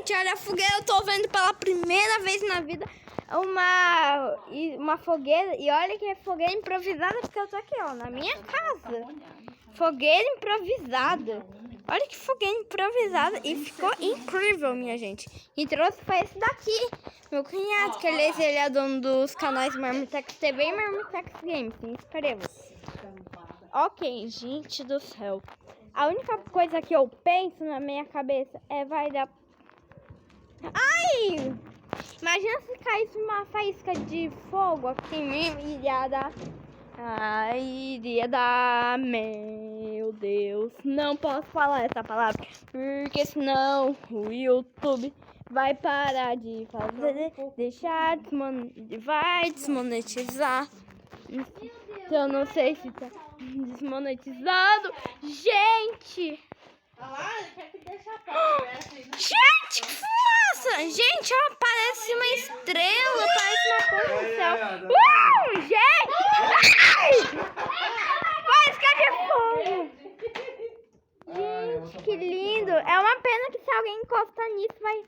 Gente, olha a fogueira, eu tô vendo pela primeira vez na vida uma fogueira. E olha que é fogueira improvisada, porque eu tô aqui, ó, na minha casa. Fogueira improvisada. Olha que fogueira improvisada. E ficou incrível, minha gente. E trouxe foi esse daqui. Meu cunhado, que ele é dono dos canais Marmitex TV e Marmitex Games. Inscreva-se. Ok, gente do céu. A única coisa que eu penso na minha cabeça é vai dar... Ai! Imagina se caísse uma faísca de fogo aqui em mim, iria dar... Ai, iria dar... Meu Deus, não posso falar essa palavra, porque senão o YouTube vai parar de fazer, vai desmonetizar. Então não sei se tá desmonetizado. Gente! Gente, que fumaça! Gente, ó, parece uma estrela, parece uma coisa no céu. Gente! Ai! Faísca de fogo! Gente, que lindo! É uma pena que se alguém encostar nisso vai...